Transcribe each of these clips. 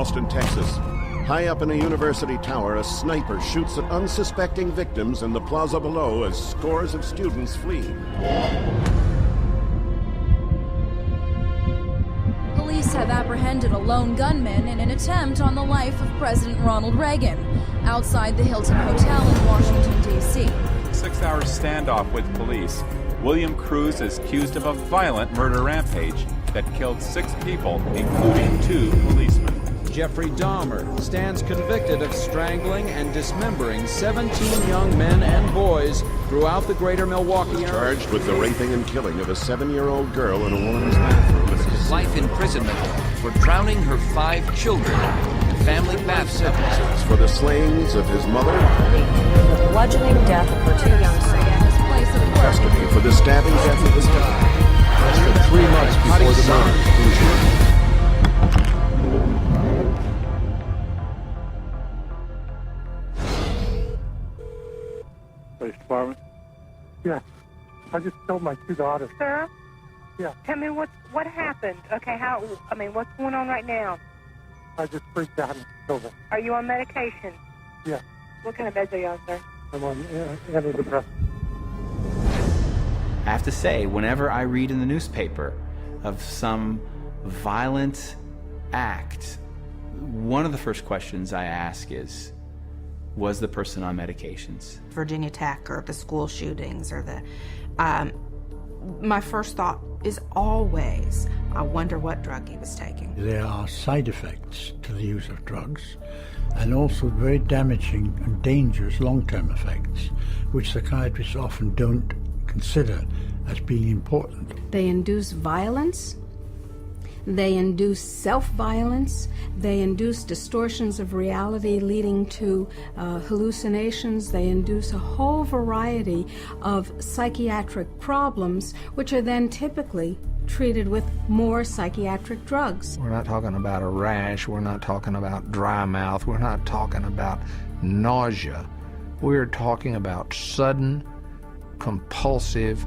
Austin, Texas. High up in a university tower, a sniper shoots at unsuspecting victims in the plaza below as scores of students flee. Police have apprehended a lone gunman in an attempt on the life of President Ronald Reagan outside the Hilton Hotel in Washington, D.C. 6-hour standoff with police. William Cruz is accused of a violent murder rampage that killed 6 people, including 2 policemen. Jeffrey Dahmer stands convicted of strangling and dismembering 17 young men and boys throughout the greater Milwaukee area. Charged with the raping and killing of a 7-year-old girl in a woman's bathroom at a casino. Life imprisonment for drowning her 5 children in family bathtub. For the slayings of his mother. The bludgeoning death of her 2 young sons. Custody for the stabbing death of his daughter. Less than 3 months before the murder. Police department? Yeah. I just killed my 2 daughters. Sir? Yeah. Tell me what happened. Okay, what's going on right now? I just freaked out and killed them. Are you on medication? Yeah. What kind of meds are you on, sir? I'm on antidepressants. I have to say, whenever I read in the newspaper of some violent act, one of the first questions I ask is, was the person on medications? Virginia Tech or the school shootings or the... my first thought is always, I wonder what drug he was taking. There are side effects to the use of drugs, and also very damaging and dangerous long-term effects, which psychiatrists often don't consider as being important. They induce violence, they induce self-violence, they induce distortions of reality leading to hallucinations, they induce a whole variety of psychiatric problems, which are then typically treated with more psychiatric drugs. We're not talking about a rash, we're not talking about dry mouth, we're not talking about nausea. We're talking about sudden, compulsive,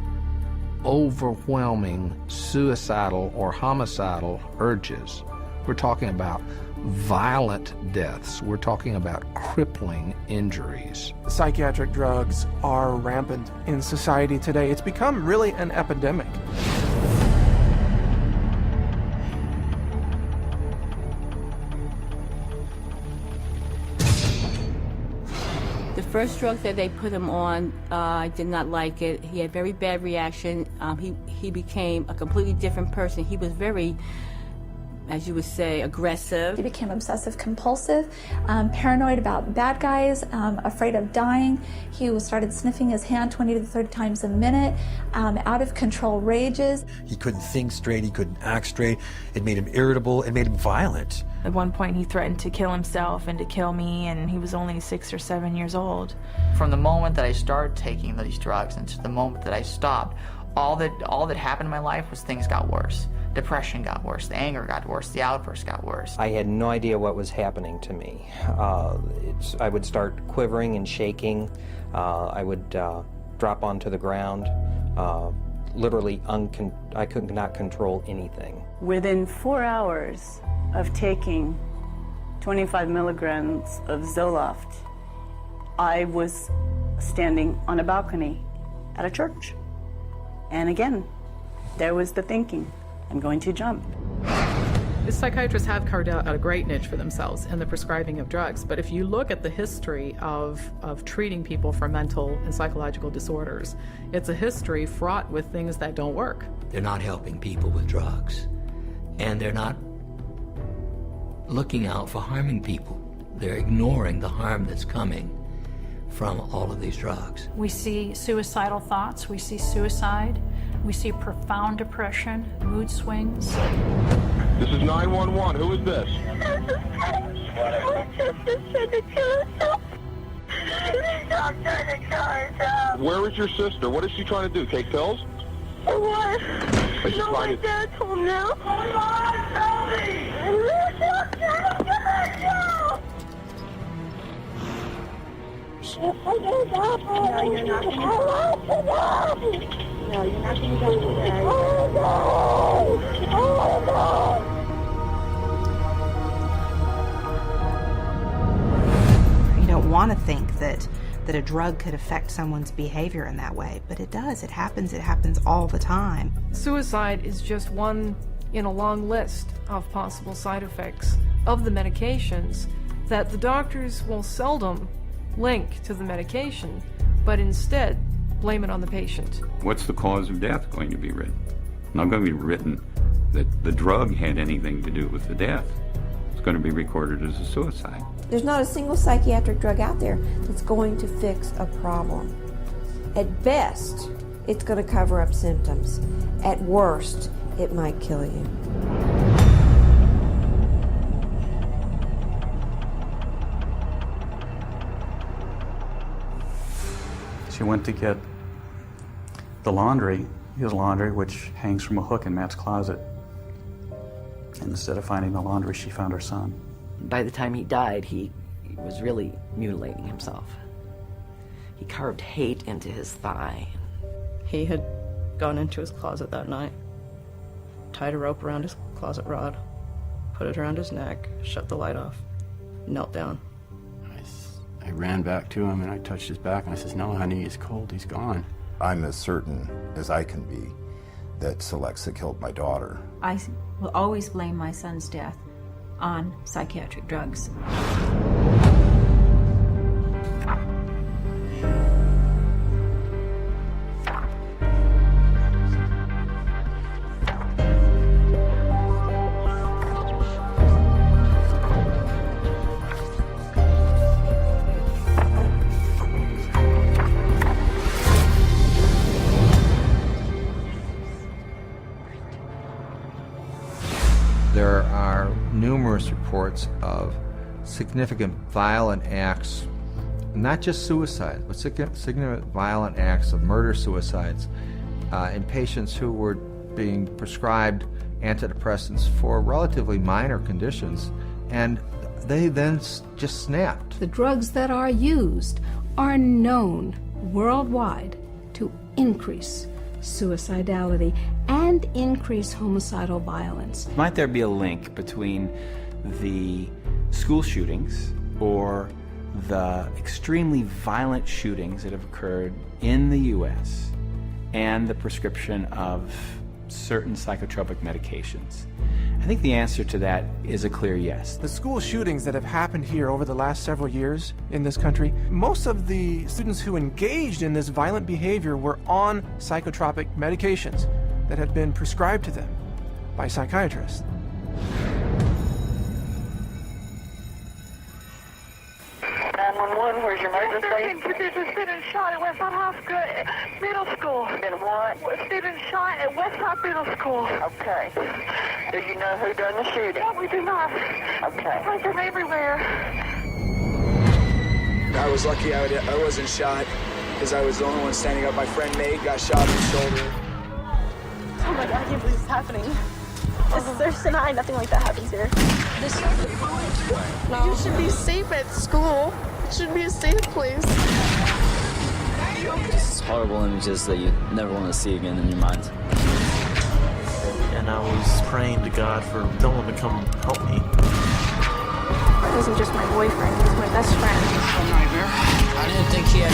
overwhelming suicidal or homicidal urges. We're talking about violent deaths. We're talking about crippling injuries. Psychiatric drugs are rampant in society today. It's become really an epidemic. The first drug that they put him on, I did not like it. He had very bad reaction. He became a completely different person. He was very, as you would say, aggressive. He became obsessive compulsive, paranoid about bad guys, afraid of dying. He started sniffing his hand 20 to 30 times a minute, out of control rages. He couldn't think straight, he couldn't act straight. It made him irritable, it made him violent. At one point he threatened to kill himself and to kill me, and he was only 6 or 7 years old. From the moment that I started taking these drugs and to the moment that I stopped, all that happened in my life was things got worse. Depression got worse, the anger got worse, the outbursts got worse. I had no idea what was happening to me. I would start quivering and shaking. I would drop onto the ground. Literally, I could not control anything. Within 4 hours of taking 25 milligrams of Zoloft, I was standing on a balcony at a church. And again, there was the thinking, I'm going to jump. Psychiatrists have carved out a great niche for themselves in the prescribing of drugs, but if you look at the history of treating people for mental and psychological disorders, it's a history fraught with things that don't work. They're not helping people with drugs, and they're not looking out for harming people. They're ignoring the harm that's coming from all of these drugs. We see suicidal thoughts, we see suicide, we see profound depression, mood swings. This is 911. Who is this? My sister tried to kill herself. Stop trying to kill herself. Where is your sister? What is she trying to do? Take pills? What? No, my dad told me now. Tell me! Stop trying to kill herself! No, you're not going to die. No, you're not going to die today. that a drug could affect someone's behavior in that way, but it does. It happens all the time. Suicide is just one in a long list of possible side effects of the medications that the doctors will seldom link to the medication, but instead blame it on the patient. What's the cause of death going to be written? Not going to be written that the drug had anything to do with the death. It's going to be recorded as a suicide. There's not a single psychiatric drug out there that's going to fix a problem. At best, it's going to cover up symptoms. At worst, it might kill you. She went to get the laundry, his laundry, which hangs from a hook in Matt's closet. And instead of finding the laundry, she found her son. By the time he died, he was really mutilating himself. He carved hate into his thigh. He had gone into his closet that night, tied a rope around his closet rod, put it around his neck, shut the light off, knelt down. I ran back to him and I touched his back and I says, "No, honey, he's cold, he's gone." I'm as certain as I can be that Celexa killed my daughter. I will always blame my son's death on psychiatric drugs. There are numerous reports of significant violent acts, not just suicide, but significant violent acts of murder-suicides in patients who were being prescribed antidepressants for relatively minor conditions, and they then just snapped. The drugs that are used are known worldwide to increase suicidality and increase homicidal violence. Might there be a link between the school shootings or the extremely violent shootings that have occurred in the U.S. and the prescription of certain psychotropic medications? I think the answer to that is a clear yes. The school shootings that have happened here over the last several years in this country, most of the students who engaged in this violent behavior were on psychotropic medications that had been prescribed to them by psychiatrists. Where's your emergency? Student shot at Westside High School, Middle School. Been what? Student shot at Westside Middle School. Okay. Do you know who done the shooting? No, we do not. Okay. Like them everywhere. I was lucky I wasn't shot because I was the only one standing up. My friend Nate got shot in the shoulder. Oh my God, I can't believe it's happening. This is Thursday night, nothing like that happens here. No. You should be safe at school. It should be a safe place. Just horrible images that you never want to see again in your mind. And I was praying to God for someone to come help me. He wasn't just my boyfriend, he was my best friend. A nightmare. I didn't think he had...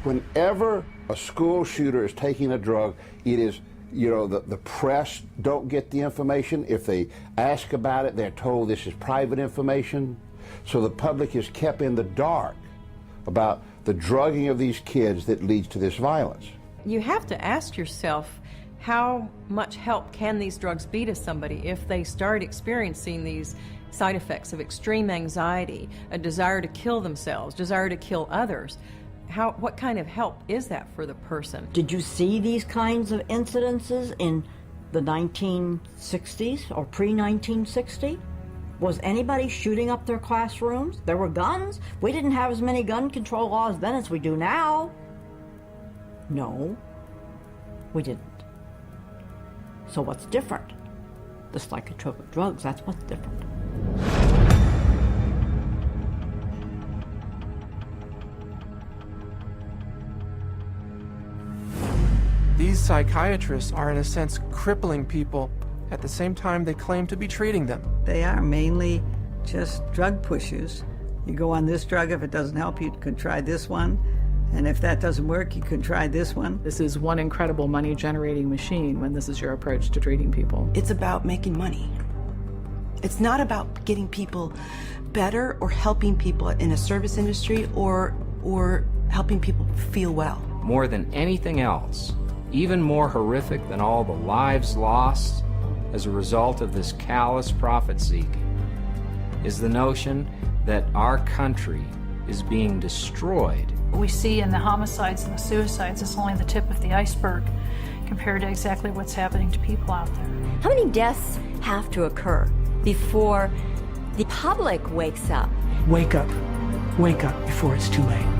Whenever a school shooter is taking a drug, it is, you know, the press don't get the information. If they ask about it, they're told this is private information. So the public is kept in the dark about the drugging of these kids that leads to this violence. You have to ask yourself, how much help can these drugs be to somebody if they start experiencing these side effects of extreme anxiety, a desire to kill themselves, desire to kill others? What kind of help is that for the person? Did you see these kinds of incidences in the 1960s or pre-1960? Was anybody shooting up their classrooms? There were guns. We didn't have as many gun control laws then as we do now. No, we didn't. So what's different? The psychotropic drugs, that's what's different. These psychiatrists are, in a sense, crippling people at the same time they claim to be treating them. They are mainly just drug pushers. You go on this drug, if it doesn't help you can try this one, and if that doesn't work, you can try this one. This is one incredible money-generating machine when this is your approach to treating people. It's about making money. It's not about getting people better or helping people in a service industry or helping people feel well. More than anything else, even more horrific than all the lives lost as a result of this callous profit-seeking, is the notion that our country is being destroyed. What we see in the homicides and the suicides is only the tip of the iceberg compared to exactly what's happening to people out there. How many deaths have to occur before the public wakes up? Wake up. Wake up before it's too late.